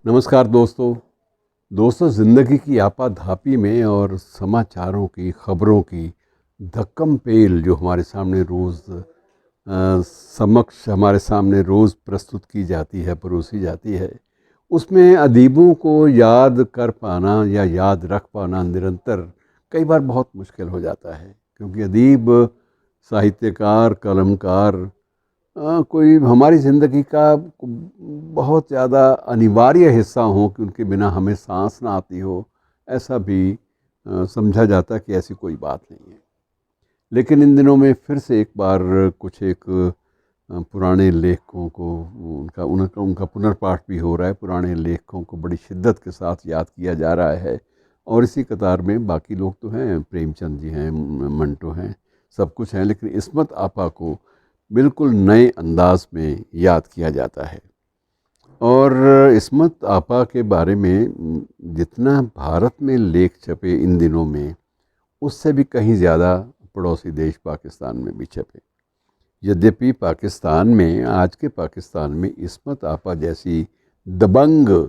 नमस्कार दोस्तों ज़िंदगी की आपाधापी में और समाचारों की खबरों की धक्कम पेल जो हमारे सामने रोज़ समक्ष हमारे सामने रोज़ प्रस्तुत की जाती है, परोसी जाती है। उसमें अदीबों को याद कर पाना या याद रख पाना निरंतर कई बार बहुत मुश्किल हो जाता है, क्योंकि अदीब, साहित्यकार, कलमकार कोई हमारी ज़िंदगी का बहुत ज़्यादा अनिवार्य हिस्सा हो कि उनके बिना हमें सांस ना आती हो, ऐसा भी समझा जाता है कि ऐसी कोई बात नहीं है। लेकिन इन दिनों में फिर से एक बार कुछ एक पुराने लेखकों को उनका उनका उनका पुनर्पाठ भी हो रहा है। पुराने लेखकों को बड़ी शिद्दत के साथ याद किया जा रहा है, और इसी कतार में बाकी लोग तो हैं, प्रेमचंद जी हैं, मंटो हैं, सब कुछ हैं, लेकिन इस्मत आपा को बिल्कुल नए अंदाज में याद किया जाता है। और इस्मत आपा के बारे में जितना भारत में लेख छपे इन दिनों में, उससे भी कहीं ज़्यादा पड़ोसी देश पाकिस्तान में भी छपे। यद्यपि पाकिस्तान में, आज के पाकिस्तान में इस्मत आपा जैसी दबंग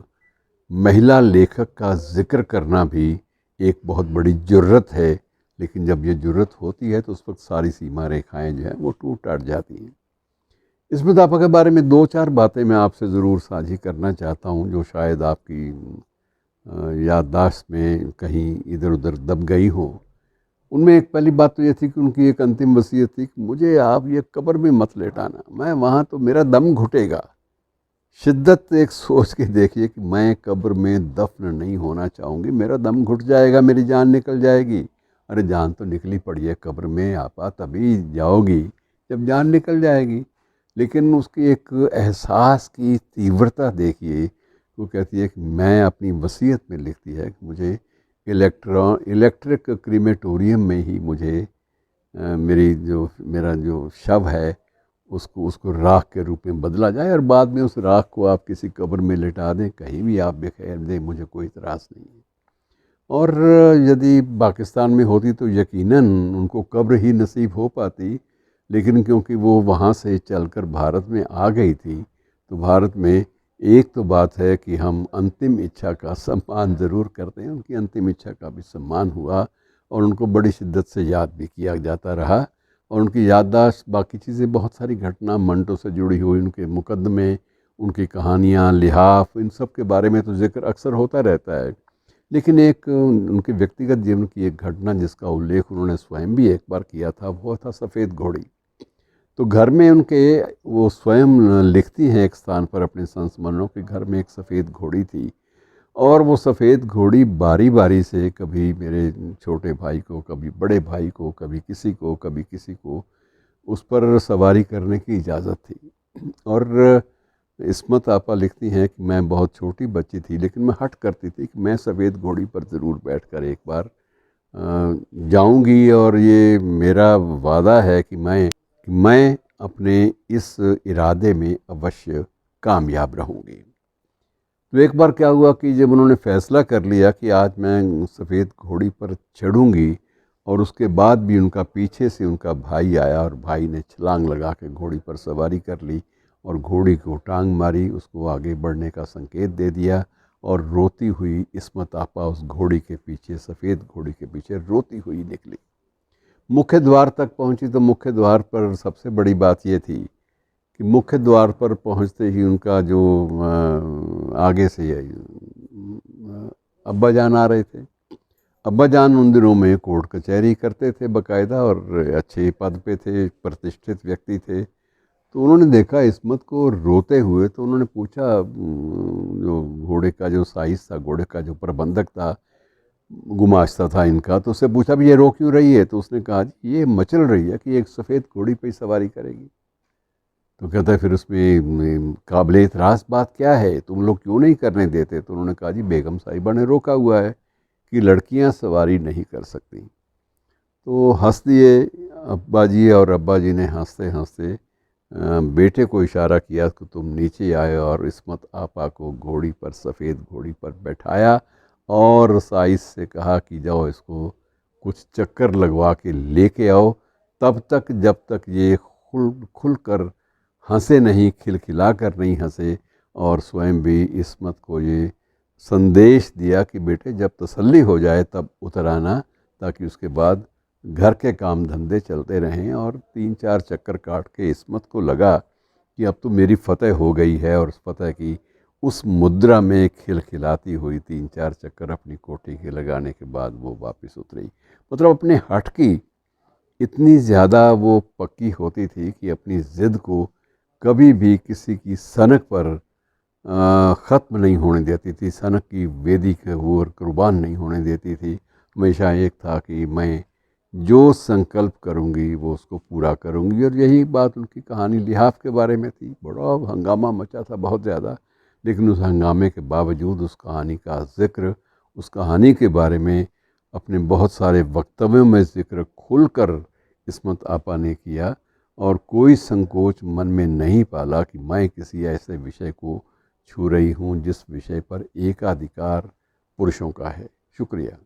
महिला लेखक का जिक्र करना भी एक बहुत बड़ी जुर्रत है, लेकिन जब ये जुर्रत होती है तो उस वक्त सारी सीमा रेखाएं जो हैं वो टूट टाट जाती हैं। इस्मत आपा के बारे में दो चार बातें मैं आपसे ज़रूर साझी करना चाहता हूँ, जो शायद आपकी याददाश्त में कहीं इधर उधर दब गई हो। उनमें एक पहली बात तो ये थी कि उनकी एक अंतिम वसीयत थी कि मुझे आप ये कब्र में मत लेटाना, मैं वहाँ तो मेरा दम घुटेगा। शिद्दत एक सोच के देखिए कि मैं कब्र में दफन नहीं होना चाहूँगी, मेरा दम घुट जाएगा, मेरी जान निकल जाएगी। अरे जान तो निकली पड़ी है कब्र में आपा, तभी जाओगी जब जान निकल जाएगी। लेकिन उसकी एक एहसास की तीव्रता देखिए। वो कहती है कि मैं अपनी वसीयत में लिखती है कि मुझे इलेक्ट्रिक क्रीमेटोरियम में ही मुझे मेरा जो शव है उसको उसको राख के रूप में बदला जाए, और बाद में उस राख को आप किसी कब्र में लिटा दें, कहीं भी आप बिखेर दें, मुझे कोई इतराज़ नहीं है। और यदि पाकिस्तान में होती तो यकीनन उनको कब्र ही नसीब हो पाती, लेकिन क्योंकि वो वहाँ से चलकर भारत में आ गई थी, तो भारत में एक तो बात है कि हम अंतिम इच्छा का सम्मान ज़रूर करते हैं। उनकी अंतिम इच्छा का भी सम्मान हुआ और उनको बड़ी शिद्दत से याद भी किया जाता रहा। और उनकी याददाश्त, बाकी चीज़ें, बहुत सारी घटना मंटो से जुड़ी हुई, उनके मुकदमे, उनकी कहानियाँ, लिहाफ, इन सब के बारे में तो जिक्र अक्सर होता रहता है। लेकिन एक उनके व्यक्तिगत जीवन की एक घटना जिसका उल्लेख उन्होंने स्वयं भी एक बार किया था, वो था सफ़ेद घोड़ी। तो घर में उनके, वो स्वयं लिखती हैं एक स्थान पर अपने संस्मरणों के, घर में एक सफ़ेद घोड़ी थी, और वो सफ़ेद घोड़ी बारी बारी से कभी मेरे छोटे भाई को, कभी बड़े भाई को, कभी किसी को, कभी किसी को उस पर सवारी करने की इजाज़त थी। और इस्मत आपा लिखती हैं कि मैं बहुत छोटी बच्ची थी, लेकिन मैं हट करती थी कि मैं सफ़ेद घोड़ी पर ज़रूर बैठकर एक बार जाऊंगी, और ये मेरा वादा है कि मैं अपने इस इरादे में अवश्य कामयाब रहूंगी। तो एक बार क्या हुआ कि जब उन्होंने फ़ैसला कर लिया कि आज मैं सफ़ेद घोड़ी पर चढ़ूंगी, और उसके बाद भी उनका पीछे से उनका भाई आया, और भाई ने छलांग लगा के घोड़ी पर सवारी कर ली और घोड़ी को टांग मारी, उसको आगे बढ़ने का संकेत दे दिया, और रोती हुई इस्मत आपा उस घोड़ी के पीछे, सफ़ेद घोड़ी के पीछे रोती हुई निकली। मुख्य द्वार तक पहुंची तो मुख्य द्वार पर सबसे बड़ी बात ये थी कि मुख्य द्वार पर पहुंचते ही उनका जो आगे से अब्बा जान आ रहे थे। अब्बा जान उन दिनों में कोर्ट कचहरी करते थे बाकायदा, और अच्छे पद पे थे, प्रतिष्ठित व्यक्ति थे। तो उन्होंने देखा इस्मत को रोते हुए, तो उन्होंने पूछा, जो घोड़े का जो साइज था, घोड़े का जो प्रबंधक था, गुमाश्ता था इनका, तो उससे पूछा भी ये रो क्यों रही है। तो उसने कहा जी ये मचल रही है कि एक सफ़ेद घोड़ी पे सवारी करेगी। तो कहता है फिर उसमें काबिले इतराज़ बात क्या है, तुम लोग क्यों नहीं करने देते। तो उन्होंने कहा जी बेगम साहिबा ने रोका हुआ है कि लड़कियां सवारी नहीं कर सकती। तो हंस दिए अब्बा जी, और अब्बा जी ने हंसते हंसते बेटे को इशारा किया कि तुम नीचे आए, और इस्मत आपा को घोड़ी पर, सफ़ेद घोड़ी पर बैठाया, और साइज से कहा कि जाओ इसको कुछ चक्कर लगवा के लेके आओ, तब तक जब तक ये खुल खुल कर हंसे नहीं, खिलखिला कर नहीं हंसे, और स्वयं भी इस्मत को ये संदेश दिया कि बेटे जब तसल्ली हो जाए तब उतर आना, ताकि उसके बाद घर के काम धंधे चलते रहें। और 3-4 चक्कर काट के इस्मत को लगा कि अब तो मेरी फतह हो गई है, और उस फतह की उस मुद्रा में खिलखिलाती हुई 3-4 चक्कर अपनी कोठी के लगाने के बाद वो वापस उतरी। मतलब अपने हठ की इतनी ज़्यादा वो पक्की होती थी कि अपनी ज़िद को कभी भी किसी की सनक पर ख़त्म नहीं होने देती थी, सनक की वेदी के ओर कुर्बान नहीं होने देती थी। हमेशा एक था कि मैं जो संकल्प करूँगी वो उसको पूरा करूँगी। और यही बात उनकी कहानी लिहाफ के बारे में थी। बड़ा हंगामा मचा था, बहुत ज़्यादा, लेकिन उस हंगामे के बावजूद उस कहानी का ज़िक्र, उस कहानी के बारे में अपने बहुत सारे वक्तव्यों में ज़िक्र खुलकर इस्मत आपा ने किया, और कोई संकोच मन में नहीं पाला कि मैं किसी ऐसे विषय को छू रही हूँ जिस विषय पर एकाधिकार पुरुषों का है। शुक्रिया।